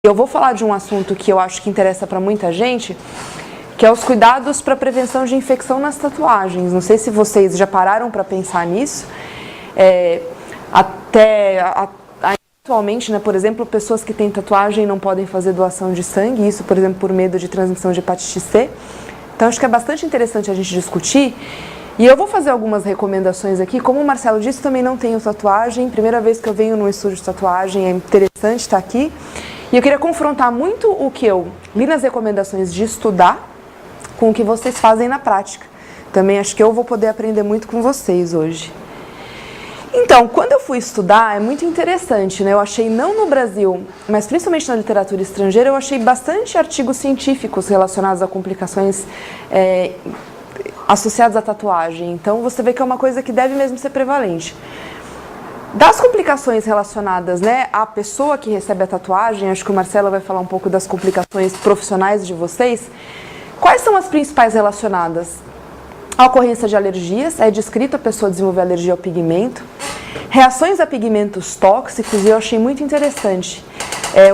Eu vou falar de um assunto que eu acho que interessa para muita gente, que é os cuidados para prevenção de infecção nas tatuagens. Não sei se vocês já pararam para pensar nisso. Atualmente, né, por exemplo, pessoas que têm tatuagem não podem fazer doação de sangue, isso, por exemplo, por medo de transmissão de hepatite C. Então, acho que é bastante interessante a gente discutir. E eu vou fazer algumas recomendações aqui. Como o Marcelo disse, também não tenho tatuagem. Primeira vez que eu venho num estúdio de tatuagem, é interessante estar aqui. E eu queria confrontar muito o que eu li nas recomendações de estudar com o que vocês fazem na prática. Também acho que eu vou poder aprender muito com vocês hoje. Então, quando eu fui estudar, é muito interessante, né? Eu achei, não no Brasil, mas principalmente na literatura estrangeira, eu achei bastante artigos científicos relacionados a complicações associadas à tatuagem. Então, você vê que é uma coisa que deve mesmo ser prevalente. Das complicações relacionadas, né, à pessoa que recebe a tatuagem, acho que o Marcelo vai falar um pouco das complicações profissionais de vocês. Quais são as principais relacionadas? A ocorrência de alergias, é descrito a pessoa desenvolver alergia ao pigmento. Reações a pigmentos tóxicos, e eu achei muito interessante.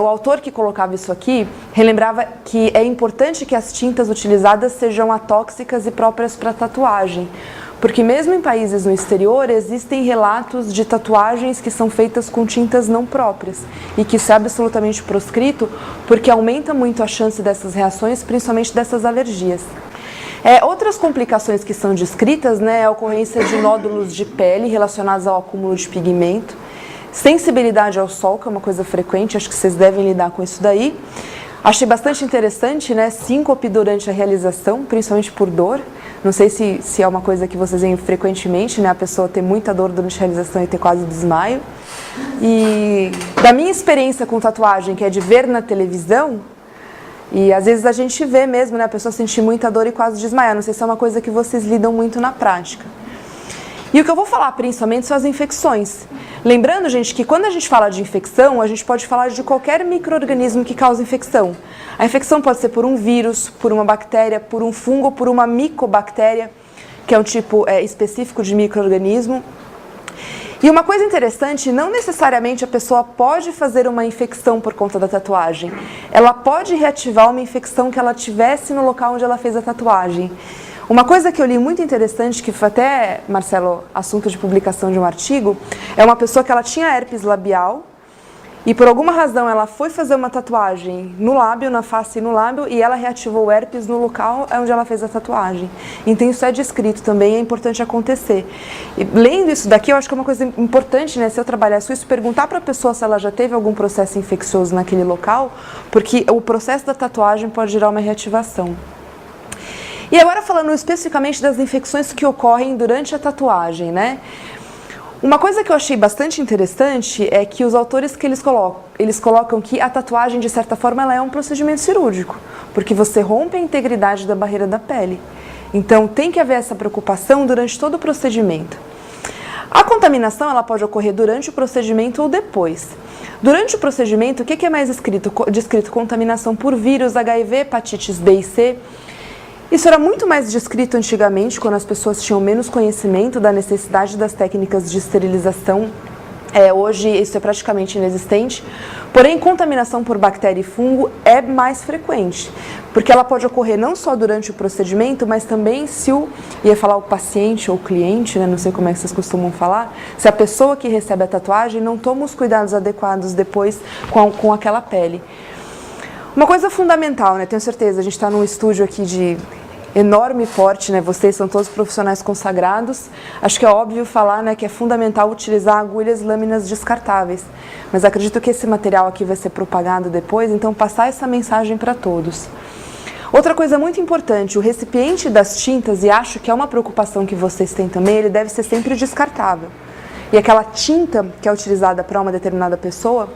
O autor que colocava isso aqui relembrava que é importante que as tintas utilizadas sejam atóxicas e próprias para tatuagem. Porque mesmo em países no exterior, existem relatos de tatuagens que são feitas com tintas não próprias. E que isso é absolutamente proscrito, porque aumenta muito a chance dessas reações, principalmente dessas alergias. Outras complicações que são descritas, né, é a ocorrência de nódulos de pele relacionados ao acúmulo de pigmento. Sensibilidade ao sol, que é uma coisa frequente, acho que vocês devem lidar com isso daí. Achei bastante interessante, né, síncope durante a realização, principalmente por dor. Não sei se é uma coisa que vocês veem frequentemente, né? A pessoa ter muita dor durante a realização e ter quase desmaio. E da minha experiência com tatuagem, que é de ver na televisão, e às vezes a gente vê mesmo, né? A pessoa sentir muita dor e quase desmaiar. Não sei se é uma coisa que vocês lidam muito na prática. E o que eu vou falar principalmente são as infecções. Lembrando, gente, que quando a gente fala de infecção, a gente pode falar de qualquer micro-organismo que causa infecção. A infecção pode ser por um vírus, por uma bactéria, por um fungo, por uma micobactéria, que é um tipo específico de micro-organismo. E uma coisa interessante, não necessariamente a pessoa pode fazer uma infecção por conta da tatuagem. Ela pode reativar uma infecção que ela tivesse no local onde ela fez a tatuagem. Uma coisa que eu li muito interessante, que foi até, Marcelo, assunto de publicação de um artigo, é uma pessoa que ela tinha herpes labial e por alguma razão ela foi fazer uma tatuagem no lábio, na face e no lábio, e ela reativou o herpes no local onde ela fez a tatuagem. Então isso é descrito também, é importante acontecer. E, lendo isso daqui, eu acho que é uma coisa importante, né, se eu trabalhasse isso, perguntar para a pessoa se ela já teve algum processo infeccioso naquele local, porque o processo da tatuagem pode gerar uma reativação. E agora falando especificamente das infecções que ocorrem durante a tatuagem, né? Uma coisa que eu achei bastante interessante é que os autores que eles colocam que a tatuagem, de certa forma, ela é um procedimento cirúrgico, porque você rompe a integridade da barreira da pele. Então, tem que haver essa preocupação durante todo o procedimento. A contaminação, ela pode ocorrer durante o procedimento ou depois. Durante o procedimento, o que é mais descrito? Contaminação por vírus, HIV, hepatites B e C. Isso era muito mais descrito antigamente, quando as pessoas tinham menos conhecimento da necessidade das técnicas de esterilização. Hoje isso é praticamente inexistente, porém contaminação por bactéria e fungo é mais frequente, porque ela pode ocorrer não só durante o procedimento, mas também se o paciente ou cliente, né, não sei como é que vocês costumam falar, se a pessoa que recebe a tatuagem não toma os cuidados adequados depois com aquela pele. Uma coisa fundamental, né? Tenho certeza, a gente está num estúdio aqui de enorme porte, né? Vocês são todos profissionais consagrados. Acho que é óbvio falar, né, que é fundamental utilizar agulhas e lâminas descartáveis. Mas acredito que esse material aqui vai ser propagado depois, então passar essa mensagem para todos. Outra coisa muito importante, o recipiente das tintas, e acho que é uma preocupação que vocês têm também, ele deve ser sempre descartável. E aquela tinta que é utilizada para uma determinada pessoa,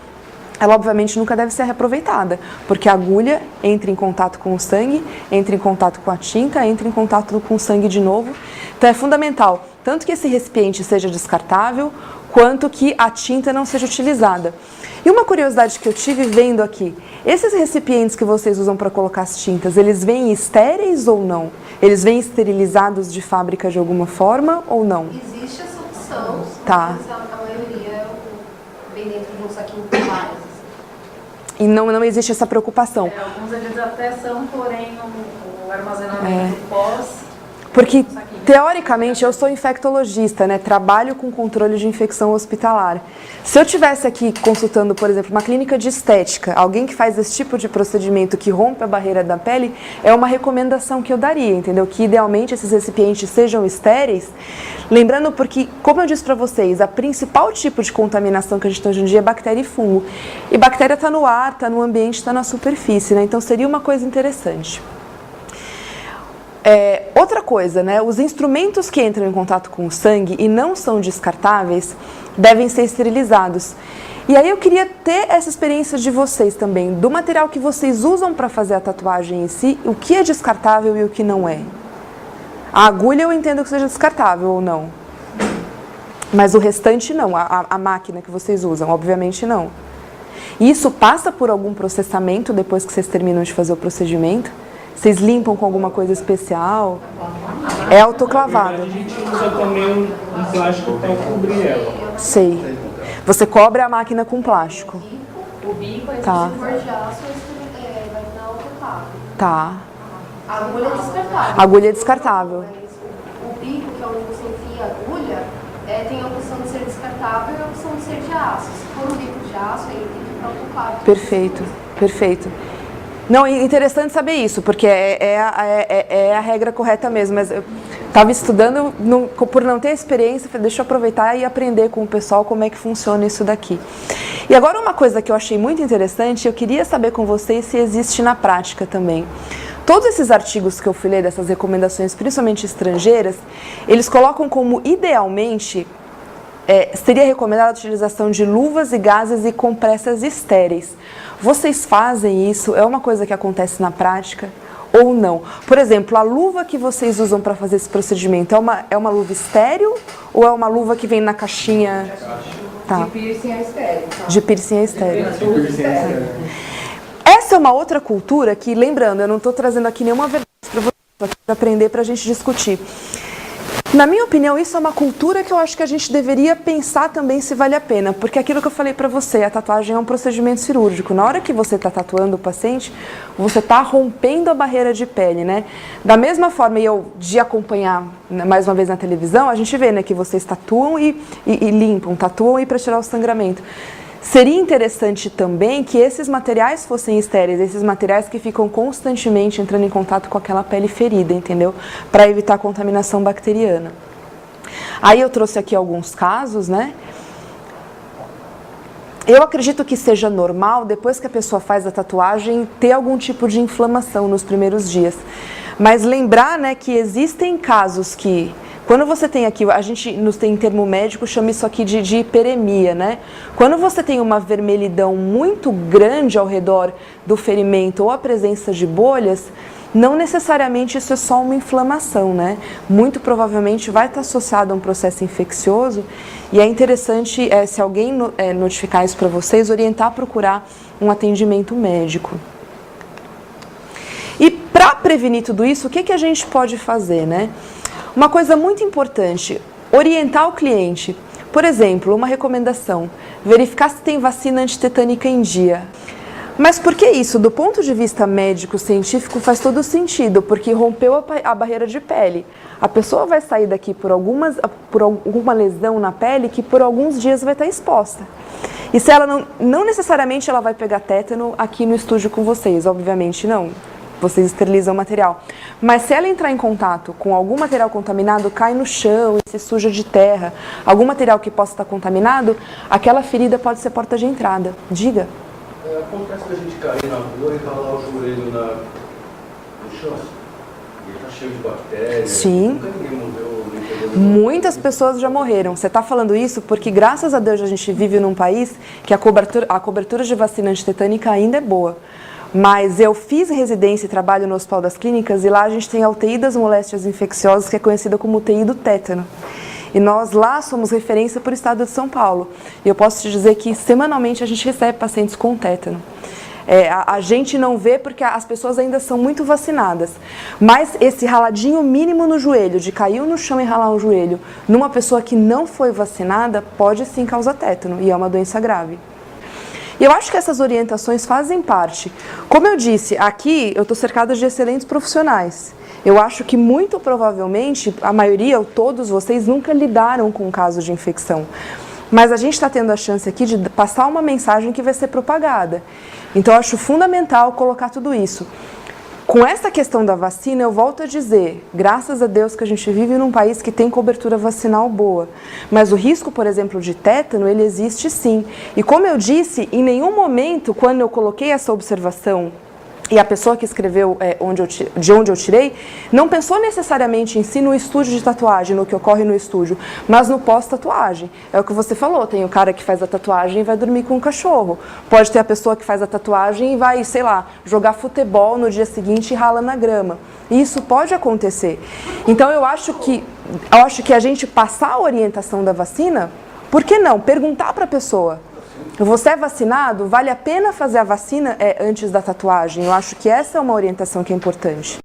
ela obviamente nunca deve ser reaproveitada, porque a agulha entra em contato com o sangue, entra em contato com a tinta, entra em contato com o sangue de novo. Então é fundamental, tanto que esse recipiente seja descartável, quanto que a tinta não seja utilizada. E uma curiosidade que eu tive vendo aqui, esses recipientes que vocês usam para colocar as tintas, eles vêm estéreis ou não? Eles vêm esterilizados de fábrica de alguma forma ou não? Existe essa opção, tá. A maioria vem dentro de um saquinho com várias. E não existe essa preocupação. Alguns eles até são, porém, o armazenamento pós... Porque, teoricamente, eu sou infectologista, né? Trabalho com controle de infecção hospitalar. Se eu tivesse aqui consultando, por exemplo, uma clínica de estética, alguém que faz esse tipo de procedimento que rompe a barreira da pele, é uma recomendação que eu daria, entendeu? Que, idealmente, esses recipientes sejam estéreis. Lembrando, porque, como eu disse para vocês, a principal tipo de contaminação que a gente tem hoje em dia é bactéria e fungo. E bactéria está no ar, está no ambiente, está na superfície, né? Então, seria uma coisa interessante. Outra coisa, né? Os instrumentos que entram em contato com o sangue e não são descartáveis devem ser esterilizados. E aí eu queria ter essa experiência de vocês também, do material que vocês usam para fazer a tatuagem em si, o que é descartável e o que não é. A agulha eu entendo que seja descartável ou não, mas o restante não, a máquina que vocês usam, obviamente não. E isso passa por algum processamento depois que vocês terminam de fazer o procedimento? Vocês limpam com alguma coisa especial? É autoclavado. A gente usa também um plástico para cobrir ela. Sei. Você cobre a máquina com plástico. O bico, Tá. Se for de aço, vai dar autoclave. Tá. A agulha é descartável. Agulha é descartável. O bico, que é onde você enfia a agulha, tem a opção de ser descartável e a opção de ser de aço. Se for um bico de aço, aí tem que ir para autoclave. Perfeito, perfeito. Não, é interessante saber isso, porque é a regra correta mesmo, mas eu estava estudando, por não ter experiência, falei, deixa eu aproveitar e aprender com o pessoal como é que funciona isso daqui. E agora uma coisa que eu achei muito interessante, eu queria saber com vocês se existe na prática também. Todos esses artigos que eu falei, dessas recomendações, principalmente estrangeiras, eles colocam como, idealmente, seria recomendada a utilização de luvas e gases e compressas estéreis. Vocês fazem isso? É uma coisa que acontece na prática ou não? Por exemplo, a luva que vocês usam para fazer esse procedimento é uma luva estéril ou é uma luva que vem na caixinha? Tá. De piercing a estéreo. Tá? De piercing a estéreo. Essa é uma outra cultura que, lembrando, eu não estou trazendo aqui nenhuma verdade para vocês, estou aqui para aprender, para a gente discutir. Na minha opinião, isso é uma cultura que eu acho que a gente deveria pensar também se vale a pena, porque aquilo que eu falei para você, a tatuagem é um procedimento cirúrgico. Na hora que você está tatuando o paciente, você está rompendo a barreira de pele, né? Da mesma forma, de acompanhar, mais uma vez na televisão, a gente vê, né, que vocês tatuam e limpam, tatuam e para tirar o sangramento. Seria interessante também que esses materiais fossem estéreis, esses materiais que ficam constantemente entrando em contato com aquela pele ferida, entendeu? Para evitar a contaminação bacteriana. Aí eu trouxe aqui alguns casos, né? Eu acredito que seja normal, depois que a pessoa faz a tatuagem, ter algum tipo de inflamação nos primeiros dias. Mas lembrar, né, que existem casos que... Quando você tem aqui, a gente nos tem em termo médico, chama isso aqui de hiperemia, né? Quando você tem uma vermelhidão muito grande ao redor do ferimento ou a presença de bolhas, não necessariamente isso é só uma inflamação, né? Muito provavelmente vai estar associado a um processo infeccioso e é interessante, se alguém notificar isso para vocês, orientar a procurar um atendimento médico. E para prevenir tudo isso, o que a gente pode fazer, né? Uma coisa muito importante, orientar o cliente. Por exemplo, uma recomendação, verificar se tem vacina antitetânica em dia. Mas por que isso? Do ponto de vista médico-científico faz todo sentido, porque rompeu a barreira de pele. A pessoa vai sair daqui por alguma lesão na pele que por alguns dias vai estar exposta. E se ela não necessariamente ela vai pegar tétano aqui no estúdio com vocês, obviamente não. Vocês esterilizam o material. Mas se ela entrar em contato com algum material contaminado, cai no chão e se suja de terra, algum material que possa estar contaminado, aquela ferida pode ser porta de entrada. Diga. Acontece da gente cair na rua e ralar o joelho no chão. E tá cheio de bactérias. Sim. Nunca ninguém morreu. Muitas pessoas já morreram. Você está falando isso porque, graças a Deus, a gente vive num país que a cobertura de vacina antitetânica ainda é boa. Mas eu fiz residência e trabalho no Hospital das Clínicas e lá a gente tem a UTI das moléstias infecciosas, que é conhecida como UTI do tétano. E nós lá somos referência por estado de São Paulo. E eu posso te dizer que semanalmente a gente recebe pacientes com tétano. A gente não vê porque as pessoas ainda são muito vacinadas. Mas esse raladinho mínimo no joelho, de cair no chão e ralar o joelho, numa pessoa que não foi vacinada, pode sim causar tétano e é uma doença grave. E eu acho que essas orientações fazem parte. Como eu disse, aqui eu estou cercada de excelentes profissionais. Eu acho que muito provavelmente, a maioria ou todos vocês nunca lidaram com um caso de infecção. Mas a gente está tendo a chance aqui de passar uma mensagem que vai ser propagada. Então eu acho fundamental colocar tudo isso. Com essa questão da vacina, eu volto a dizer, graças a Deus que a gente vive num país que tem cobertura vacinal boa. Mas o risco, por exemplo, de tétano, ele existe sim. E como eu disse, em nenhum momento, quando eu coloquei essa observação, e a pessoa que escreveu de onde eu tirei, não pensou necessariamente em si no estúdio de tatuagem, no que ocorre no estúdio, mas no pós-tatuagem. É o que você falou, tem o cara que faz a tatuagem e vai dormir com um cachorro. Pode ter a pessoa que faz a tatuagem e vai, sei lá, jogar futebol no dia seguinte e rala na grama. E isso pode acontecer. Então eu acho que a gente passar a orientação da vacina, por que não? Perguntar para a pessoa. Você é vacinado? Vale a pena fazer a vacina antes da tatuagem? Eu acho que essa é uma orientação que é importante.